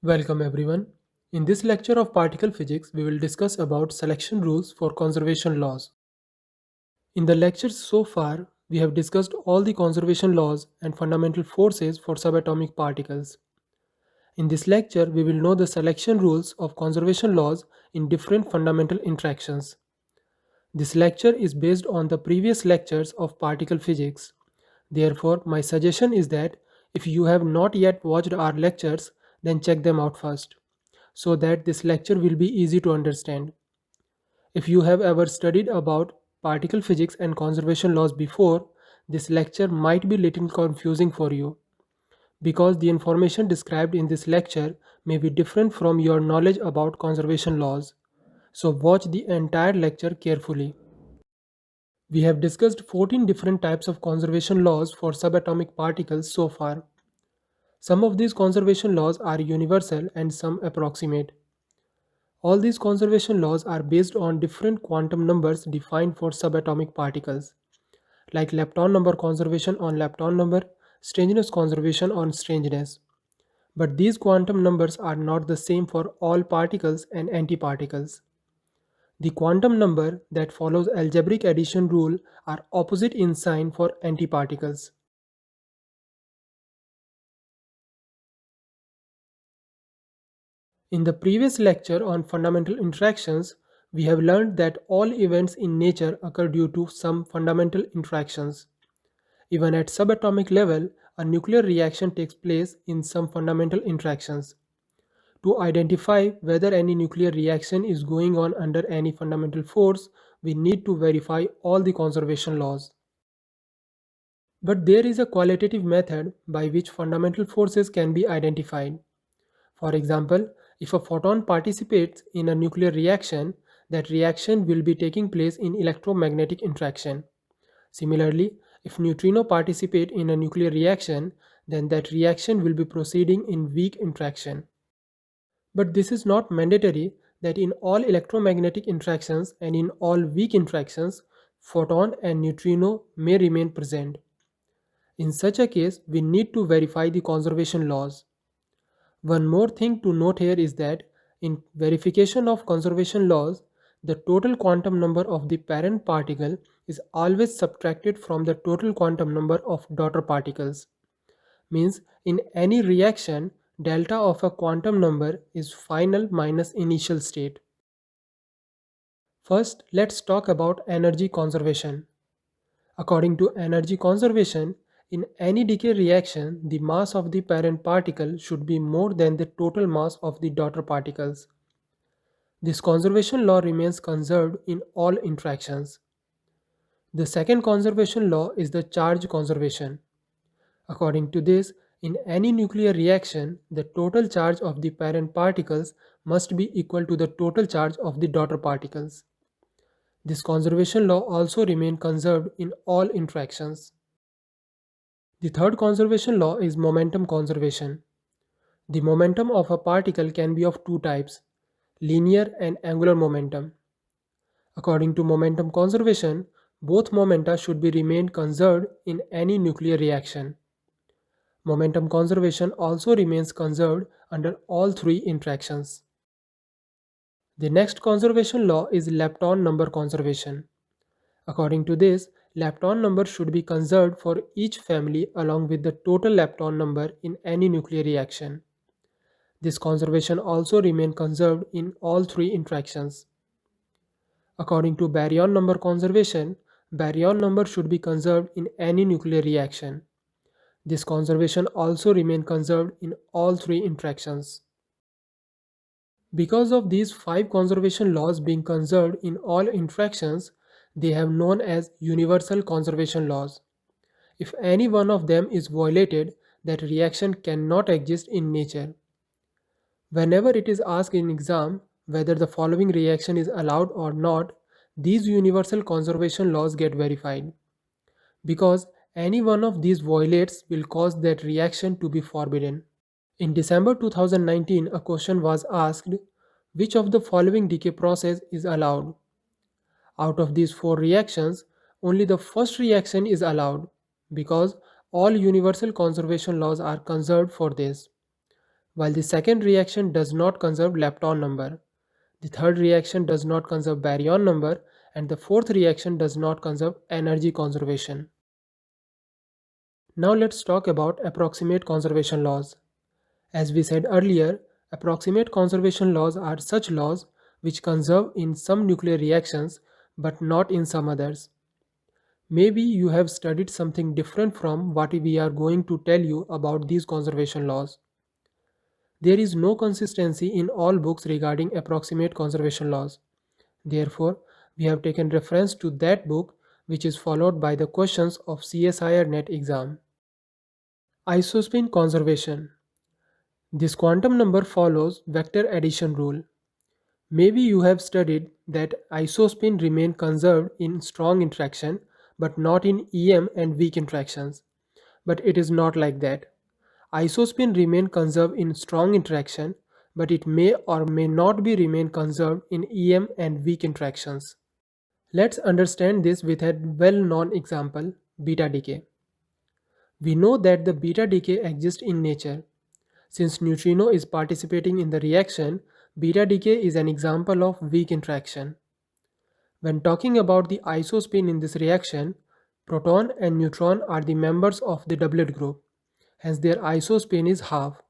Welcome everyone. In this lecture of particle physics, we will discuss about selection rules for conservation laws. In the lectures so far, we have discussed all the conservation laws and fundamental forces for subatomic particles. In this lecture, we will know the selection rules of conservation laws in different fundamental interactions. This lecture is based on the previous lectures of particle physics. Therefore, my suggestion is that if you have not yet watched our lectures, then check them out first, so that this lecture will be easy to understand. If you have ever studied about particle physics and conservation laws before, this lecture might be little confusing for you because the information described in this lecture may be different from your knowledge about conservation laws. So watch the entire lecture carefully. We have discussed 14 different types of conservation laws for subatomic particles so far. Some of these conservation laws are universal and some approximate. All these conservation laws are based on different quantum numbers defined for subatomic particles, like lepton number conservation on lepton number, strangeness conservation on strangeness. But these quantum numbers are not the same for all particles and antiparticles. The quantum number that follows algebraic addition rule are opposite in sign for antiparticles. In the previous lecture on fundamental interactions, we have learned that all events in nature occur due to some fundamental interactions. Even at subatomic level, a nuclear reaction takes place in some fundamental interactions. To identify whether any nuclear reaction is going on under any fundamental force, we need to verify all the conservation laws. But there is a qualitative method by which fundamental forces can be identified. For example, if a photon participates in a nuclear reaction, that reaction will be taking place in electromagnetic interaction. Similarly, if neutrino participate in a nuclear reaction, then that reaction will be proceeding in weak interaction. But this is not mandatory that in all electromagnetic interactions and in all weak interactions, photon and neutrino may remain present. In such a case, we need to verify the conservation laws. One more thing to note here is that in verification of conservation laws, the total quantum number of the parent particle is always subtracted from the total quantum number of daughter particles. Means in any reaction, delta of a quantum number is final minus initial state. First, let's talk about energy conservation. According to energy conservation, in any decay reaction, the mass of the parent particle should be more than the total mass of the daughter particles. This conservation law remains conserved in all interactions. The second conservation law is the charge conservation. According to this, in any nuclear reaction, the total charge of the parent particles must be equal to the total charge of the daughter particles. This conservation law also remains conserved in all interactions. The third conservation law is momentum conservation. The momentum of a particle can be of two types, linear and angular momentum. According to momentum conservation, both momenta should be remained conserved in any nuclear reaction. Momentum conservation also remains conserved under all three interactions. The next conservation law is lepton number conservation. According to this, lepton number should be conserved for each family along with the total lepton number in any nuclear reaction. This conservation also remains conserved in all three interactions. According to baryon number conservation, baryon number should be conserved in any nuclear reaction. This conservation also remains conserved in all three interactions. Because of these five conservation laws being conserved in all interactions, they have known as universal conservation laws. If any one of them is violated, that reaction cannot exist in nature. Whenever it is asked in exam whether the following reaction is allowed or not, these universal conservation laws get verified. Because any one of these violates will cause that reaction to be forbidden. In December 2019, a question was asked, which of the following decay process is allowed? Out of these four reactions, only the first reaction is allowed because all universal conservation laws are conserved for this. while the second reaction does not conserve lepton number. The third reaction does not conserve baryon number, and the fourth reaction does not conserve energy conservation. Now let's talk about approximate conservation laws. As we said earlier, approximate conservation laws are such laws which conserve in some nuclear reactions but not in some others. Maybe you have studied something different from what we are going to tell you about these conservation laws. There is no consistency in all books regarding approximate conservation laws. Therefore, we have taken reference to that book which is followed by the questions of CSIR NET exam. Isospin conservation. This quantum number follows vector addition rule. Maybe you have studied that isospin remain conserved in strong interaction but not in EM and weak interactions. But it is not like that. Isospin remain conserved in strong interaction, but it may or may not be remain conserved in EM and weak interactions. Let's understand this with a well-known example, beta decay. We know that the beta decay exists in nature. Since neutrino is participating in the reaction, beta decay is an example of weak interaction. When talking about the isospin in this reaction, proton and neutron are the members of the doublet group. Hence their isospin is half,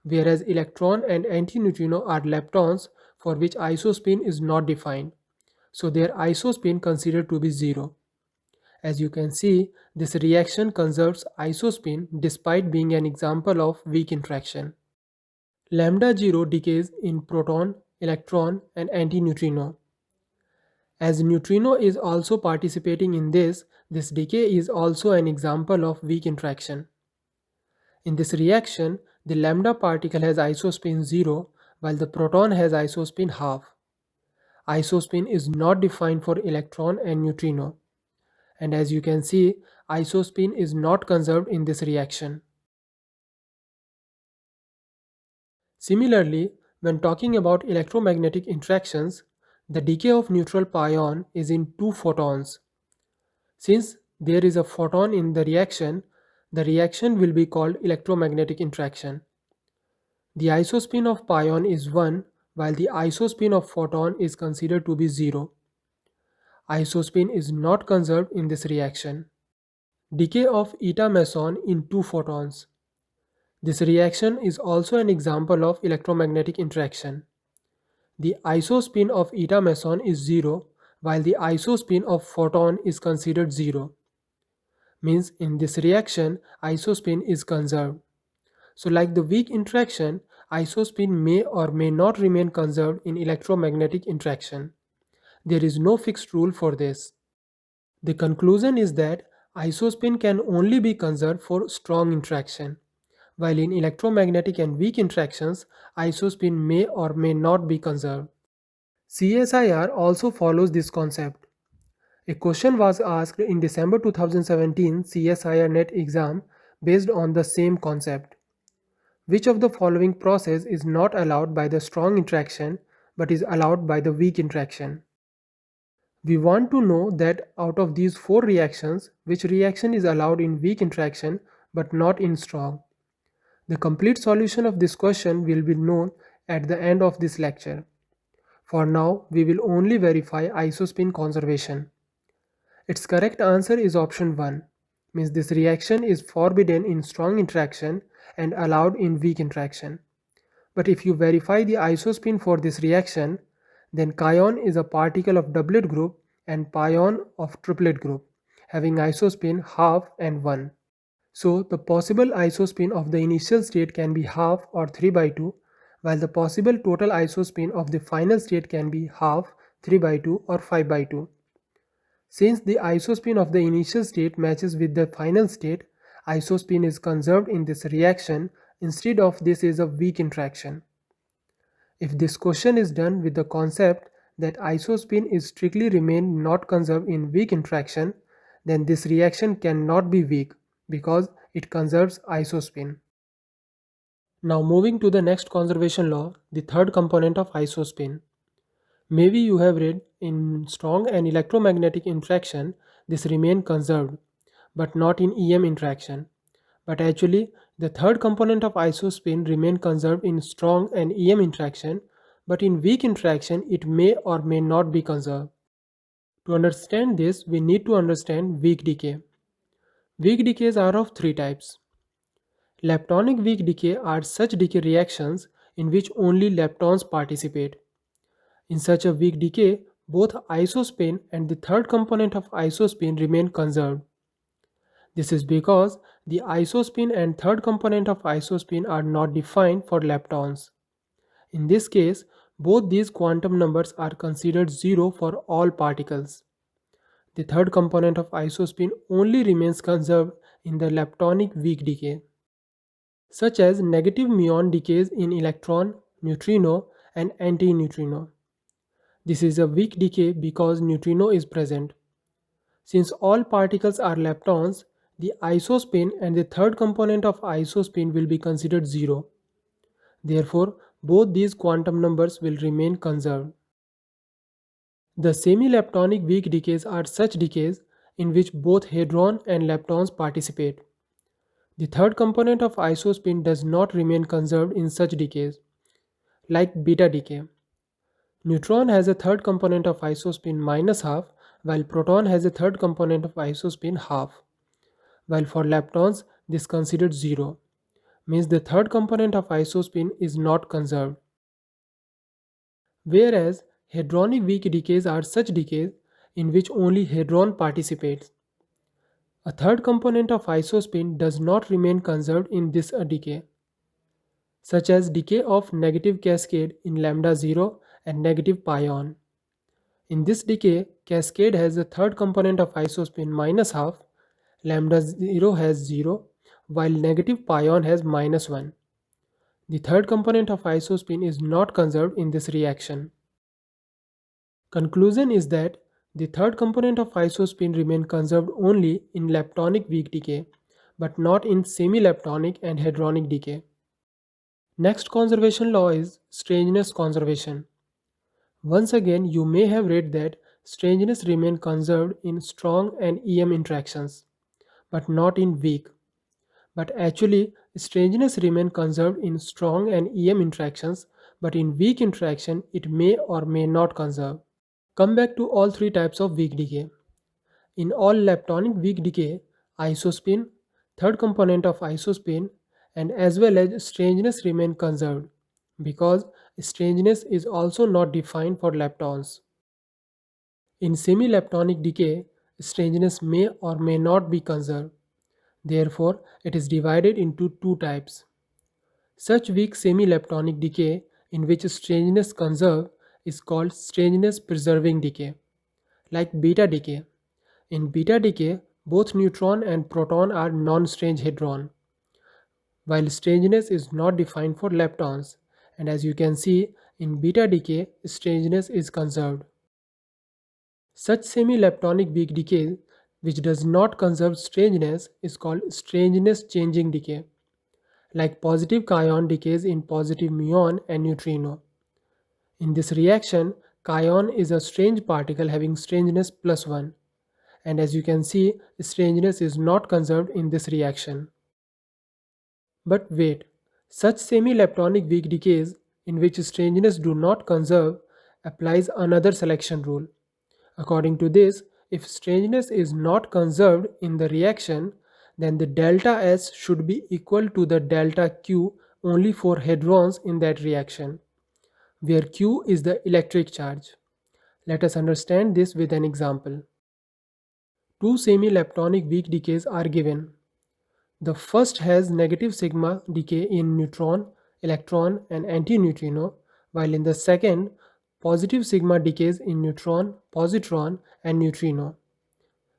whereas electron and antineutrino are leptons for which isospin is not defined. So their isospin considered to be 0. As you can see, this reaction conserves isospin despite being an example of weak interaction. Lambda 0 decays in proton, electron and antineutrino. As neutrino is also participating in this decay is also an example of weak interaction. In this reaction, the lambda particle has isospin 0 while the proton has isospin half. Isospin is not defined for electron and neutrino. And as you can see, isospin is not conserved in this reaction. Similarly, when talking about electromagnetic interactions, the decay of neutral pion is in 2 photons. Since there is a photon in the reaction will be called electromagnetic interaction. The isospin of pion is 1 while the isospin of photon is considered to be 0. Isospin is not conserved in this reaction. Decay of eta meson in 2 photons. This reaction is also an example of electromagnetic interaction. The isospin of eta meson is 0 while the isospin of photon is considered 0. Means in this reaction, isospin is conserved. So like the weak interaction, isospin may or may not remain conserved in electromagnetic interaction. There is no fixed rule for this. The conclusion is that isospin can only be conserved for strong interaction, while in electromagnetic and weak interactions, isospin may or may not be conserved. CSIR also follows this concept. A question was asked in December 2017 CSIR NET exam based on the same concept. Which of the following process is not allowed by the strong interaction but is allowed by the weak interaction? We want to know that out of these 4 reactions, which reaction is allowed in weak interaction but not in strong. The complete solution of this question will be known at the end of this lecture. For now, we will only verify isospin conservation. Its correct answer is option 1, means this reaction is forbidden in strong interaction and allowed in weak interaction. But if you verify the isospin for this reaction, then cation is a particle of doublet group and pion of triplet group, having isospin half and 1. So the possible isospin of the initial state can be half or 3 by 2, while the possible total isospin of the final state can be half, 3 by 2 or 5 by 2. Since the isospin of the initial state matches with the final state, isospin is conserved in this reaction. Instead of this is a weak interaction. If this question is done with the concept that isospin is strictly remain not conserved in weak interaction, then this reaction cannot be weak because it conserves isospin. Now moving to the next conservation law, the third component of isospin. Maybe you have read in strong and electromagnetic interaction this remain conserved, but not in EM interaction. But actually, the third component of isospin remain conserved in strong and EM interaction, but in weak interaction it may or may not be conserved. To understand this, we need to understand weak decay. Weak decays are of three types. Leptonic weak decay are such decay reactions in which only leptons participate. In such a weak decay, both isospin and the third component of isospin remain conserved. This is because the isospin and third component of isospin are not defined for leptons. In this case, both these quantum numbers are considered 0 for all particles. The third component of isospin only remains conserved in the leptonic weak decay, such as negative muon decays in electron, neutrino, and antineutrino. This is a weak decay because neutrino is present. Since all particles are leptons, the isospin and the third component of isospin will be considered 0. Therefore, both these quantum numbers will remain conserved. The semi-leptonic weak decays are such decays in which both hadron and leptons participate. The third component of isospin does not remain conserved in such decays, like beta decay. Neutron has a third component of isospin minus half, while proton has a third component of isospin half. While for leptons, this considered 0, means the third component of isospin is not conserved. Whereas hadronic weak decays are such decays in which only hadron participates. A third component of isospin does not remain conserved in this decay, such as decay of negative cascade in lambda 0 and negative pion. In this decay, cascade has a third component of isospin minus half, lambda 0 has 0, while negative pion has minus 1. The third component of isospin is not conserved in this reaction. Conclusion is that the third component of isospin remain conserved only in leptonic weak decay, but not in semi-leptonic and hadronic decay. Next conservation law is strangeness conservation. Once again, you may have read that strangeness remain conserved in strong and EM interactions, but not in weak. But actually, strangeness remain conserved in strong and EM interactions, but in weak interaction it may or may not conserve. Come back to all three types of weak decay. In all leptonic weak decay, isospin, third component of isospin, and as well as strangeness remain conserved, because strangeness is also not defined for leptons. In semi-leptonic decay, strangeness may or may not be conserved. Therefore, it is divided into two types. Such weak semi-leptonic decay in which strangeness conserved is called strangeness preserving decay, like beta decay. In beta decay, both neutron and proton are non-strange hadron, while strangeness is not defined for leptons, and as you can see, in beta decay, strangeness is conserved. Such semi-leptonic weak decay which does not conserve strangeness is called strangeness changing decay, like positive cation decays in positive muon and neutrino. In this reaction, cation is a strange particle having strangeness plus 1, and as you can see, strangeness is not conserved in this reaction. But wait, such semi-leptonic weak decays in which strangeness do not conserve applies another selection rule. According to this, if strangeness is not conserved in the reaction, then the delta S should be equal to the delta Q only for hadrons in that reaction, where Q is the electric charge. Let us understand this with an example. Two semi-leptonic weak decays are given. The first has negative sigma decay in neutron, electron, and antineutrino, while in the second, positive sigma decays in neutron, positron, and neutrino.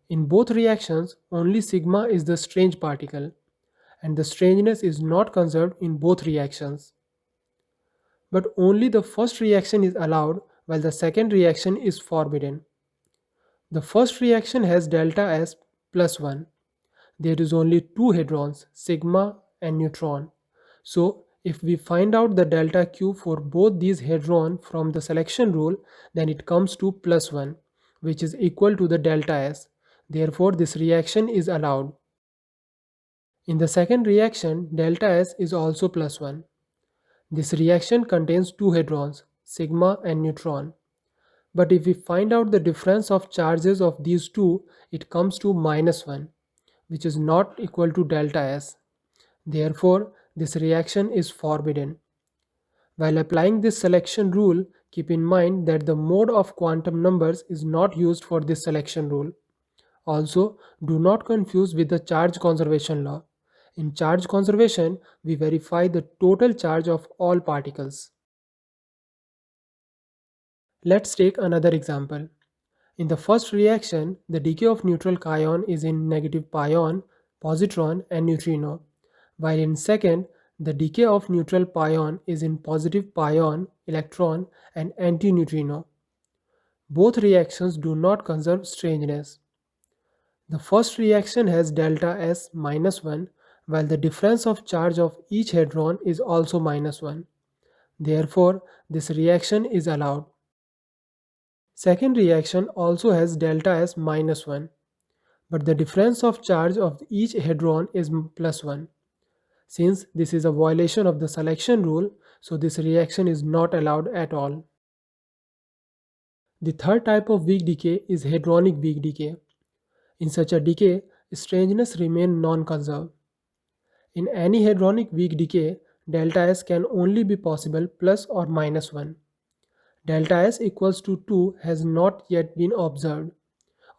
In both reactions, only sigma is the strange particle, and the strangeness is not conserved in both reactions. But only the first reaction is allowed, while the second reaction is forbidden. The first reaction has delta S plus 1. There is only two hadrons, sigma and neutron. So, if we find out the delta Q for both these hadrons from the selection rule, then it comes to plus 1, which is equal to the delta S. Therefore, this reaction is allowed. In the second reaction, delta S is also plus 1. This reaction contains two hadrons, sigma and neutron. But if we find out the difference of charges of these two, it comes to minus 1, which is not equal to delta S. Therefore, this reaction is forbidden. While applying this selection rule, keep in mind that the mode of quantum numbers is not used for this selection rule. Also, do not confuse with the charge conservation law. In charge conservation, we verify the total charge of all particles. Let's take another example. In the first reaction, the decay of neutral cation is in negative pion, positron and neutrino, while in second, the decay of neutral pion is in positive pion, electron and antineutrino. Both reactions do not conserve strangeness. The first reaction has delta S minus 1, while the difference of charge of each hadron is also minus 1. Therefore, this reaction is allowed. Second reaction also has delta S minus 1, but the difference of charge of each hadron is plus 1. Since this is a violation of the selection rule, so this reaction is not allowed at all. The third type of weak decay is hadronic weak decay. In such a decay, strangeness remains non-conserved. In any hadronic weak decay, delta S can only be possible plus or minus 1. Delta S equals to 2 has not yet been observed,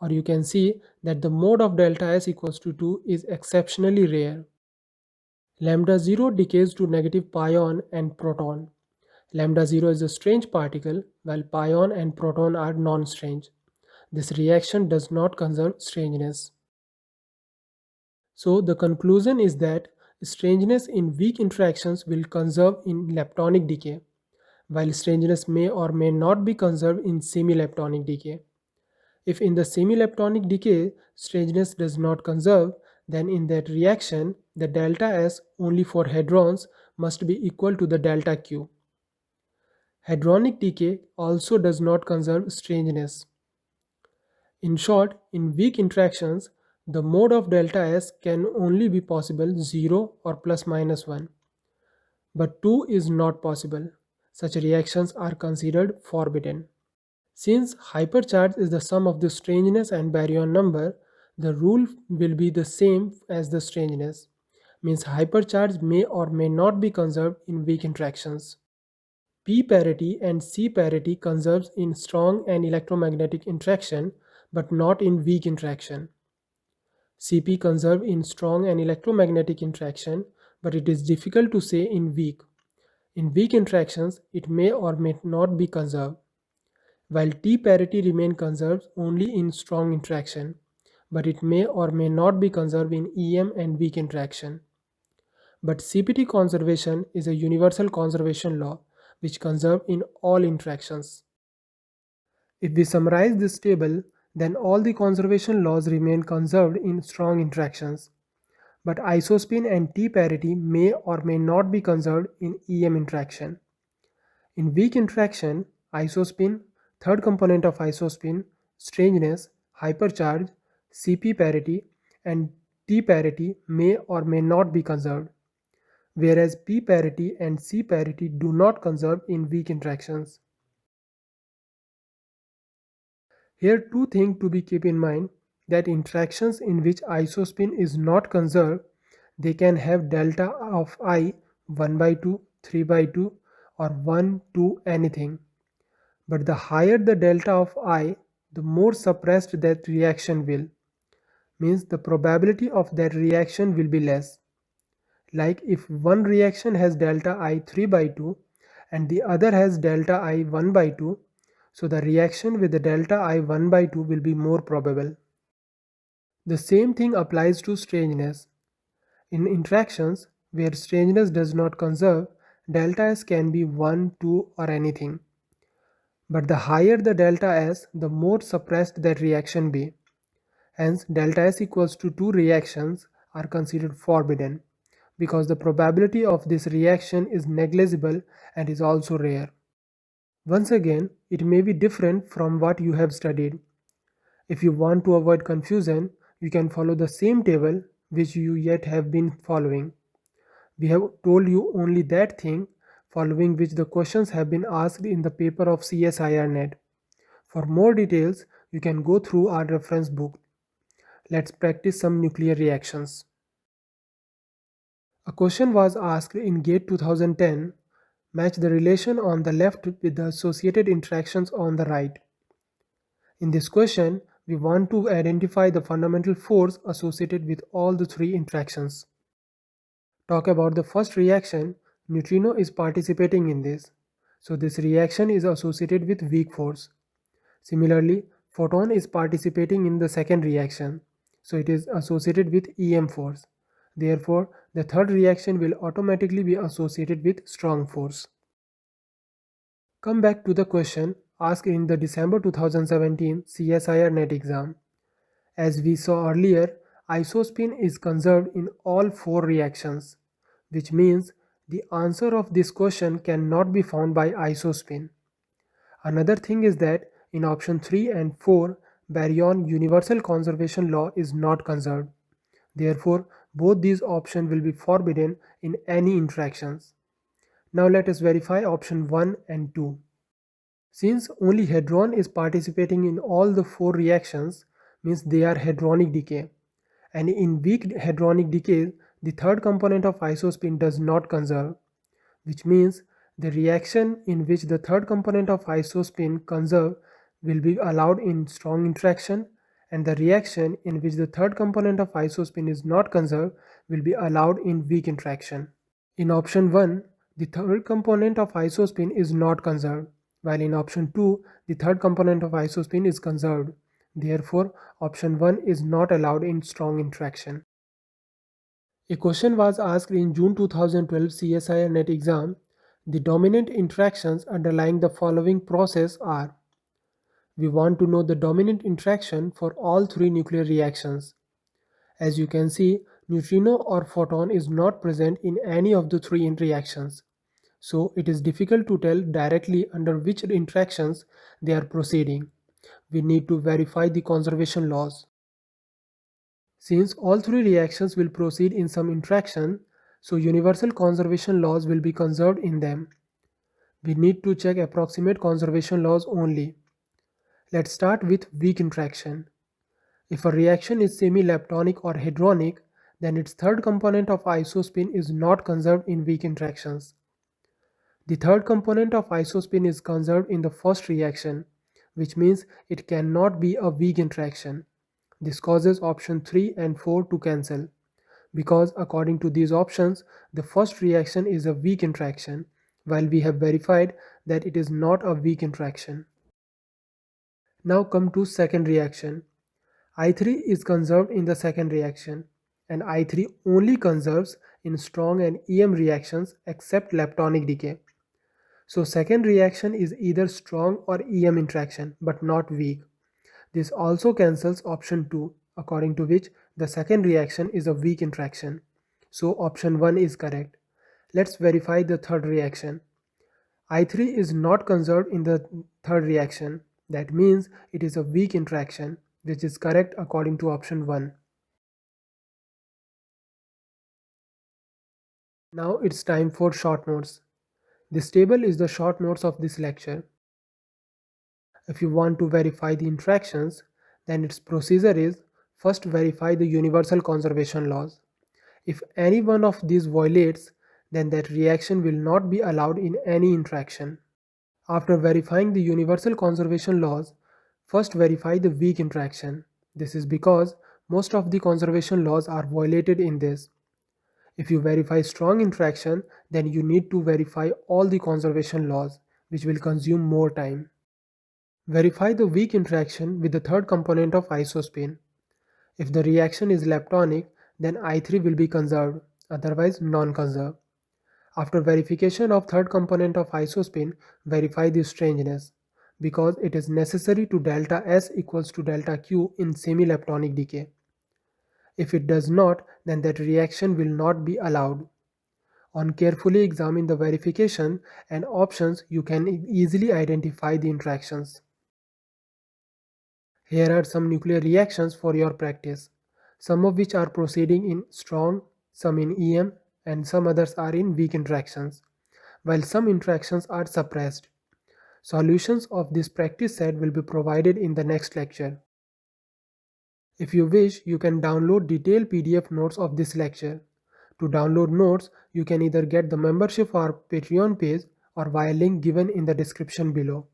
or you can see that the mode of delta S equals to 2 is exceptionally rare. Lambda 0 decays to negative pion and proton. Lambda 0 is a strange particle, while pion and proton are non-strange. This reaction does not conserve strangeness. So the conclusion is that strangeness in weak interactions will conserve in leptonic decay, while strangeness may or may not be conserved in semi-leptonic decay. If in the semi-leptonic decay strangeness does not conserve, then in that reaction the delta S only for hadrons must be equal to the delta Q. Hadronic decay also does not conserve strangeness. In short, in weak interactions, the mode of delta S can only be possible 0 or plus minus 1. But 2 is not possible. Such reactions are considered forbidden. Since hypercharge is the sum of the strangeness and baryon number, the rule will be the same as the strangeness. Means hypercharge may or may not be conserved in weak interactions. P parity and C parity conserves in strong and electromagnetic interaction but not in weak interaction. Cp conserves in strong and electromagnetic interaction, but it is difficult to say in weak. In weak interactions, it may or may not be conserved, while T parity remains conserved only in strong interaction, but it may or may not be conserved in EM and weak interaction. But CPT conservation is a universal conservation law which conserves in all interactions. If we summarize this table, then all the conservation laws remain conserved in strong interactions. But isospin and T parity may or may not be conserved in EM interaction. In weak interaction, isospin, third component of isospin, strangeness, hypercharge, Cp parity, and T parity may or may not be conserved, whereas P parity and C parity do not conserve in weak interactions. Here two things to be kept in mind, that interactions in which isospin is not conserved, they can have delta of I 1 by 2, 3 by 2 or 1, 2 anything. But the higher the delta of I, the more suppressed that reaction will. Means the probability of that reaction will be less. Like if one reaction has delta I 3 by 2 and the other has delta I 1 by 2, so the reaction with the delta I 1 by 2 will be more probable. The same thing applies to strangeness. In interactions where strangeness does not conserve, delta S can be 1, 2 or anything. But the higher the delta S, the more suppressed that reaction be. Hence, delta S equals to 2 reactions are considered forbidden, because the probability of this reaction is negligible and is also rare. Once again, it may be different from what you have studied. If you want to avoid confusion, you can follow the same table which you yet have been following. We have told you only that thing following which the questions have been asked in the paper of CSIR-NET. For more details, you can go through our reference book. Let's practice some nuclear reactions. A question was asked in GATE 2010. Match the relation on the left with the associated interactions on the right. In this question, we want to identify the fundamental force associated with all the three interactions. Talk about the first reaction. Neutrino is participating in this. So this reaction is associated with weak force. Similarly, photon is participating in the second reaction. So it is associated with EM force. Therefore, the third reaction will automatically be associated with strong force. Come back to the question asked in the December 2017 CSIR NET exam. As we saw earlier, isospin is conserved in all four reactions, which means the answer of this question cannot be found by isospin. Another thing is that in option 3 and 4, baryon universal conservation law is not conserved. Therefore, both these options will be forbidden in any interactions. Now let us verify option 1 and 2. Since only hadron is participating in all the four reactions, means they are hadronic decay. And in weak hadronic decay, the third component of isospin does not conserve, which means the reaction in which the third component of isospin conserve will be allowed in strong interaction, and the reaction in which the third component of isospin is not conserved will be allowed in weak interaction. In option 1, the third component of isospin is not conserved, while in option 2, the third component of isospin is conserved. Therefore, option 1 is not allowed in strong interaction. A question was asked in June 2012 CSIR NET exam. The dominant interactions underlying the following process are. We want to know the dominant interaction for all three nuclear reactions. As you can see, neutrino or photon is not present in any of the three reactions. So it is difficult to tell directly under which interactions they are proceeding. We need to verify the conservation laws. Since all three reactions will proceed in some interaction, so universal conservation laws will be conserved in them. We need to check approximate conservation laws only. Let's start with weak interaction. If a reaction is semi-leptonic or hadronic, then its third component of isospin is not conserved in weak interactions. The third component of isospin is conserved in the first reaction, which means it cannot be a weak interaction. This causes option 3 and 4 to cancel, because according to these options, the first reaction is a weak interaction, while we have verified that it is not a weak interaction. Now come to second reaction. I3 is conserved in the second reaction, and I3 only conserves in strong and EM reactions except leptonic decay. So second reaction is either strong or EM interaction but not weak. This also cancels option 2, according to which the second reaction is a weak interaction. So option 1 is correct. Let's verify the third reaction. I3 is not conserved in the third reaction. That means it is a weak interaction, which is correct according to option 1. Now it's time for short notes. This table is the short notes of this lecture. If you want to verify the interactions, then its procedure is first verify the universal conservation laws. If any one of these violates, then that reaction will not be allowed in any interaction. After verifying the universal conservation laws, first verify the weak interaction. This is because most of the conservation laws are violated in this. If you verify strong interaction, then you need to verify all the conservation laws, which will consume more time. Verify the weak interaction with the third component of isospin. If the reaction is leptonic, then I3 will be conserved, otherwise non-conserved. After verification of third component of isospin, verify the strangeness, because it is necessary to delta S equals to delta Q in semi-leptonic decay. If it does not, then that reaction will not be allowed. On carefully examine the verification and options, you can easily identify the interactions. Here are some nuclear reactions for your practice. some of which are proceeding in strong, some in EM, and some others are in weak interactions, while some interactions are suppressed. Solutions of this practice set will be provided in the next lecture. If you wish, you can download detailed PDF notes of this lecture. To download notes, you can either get the membership or Patreon page or via link given in the description below.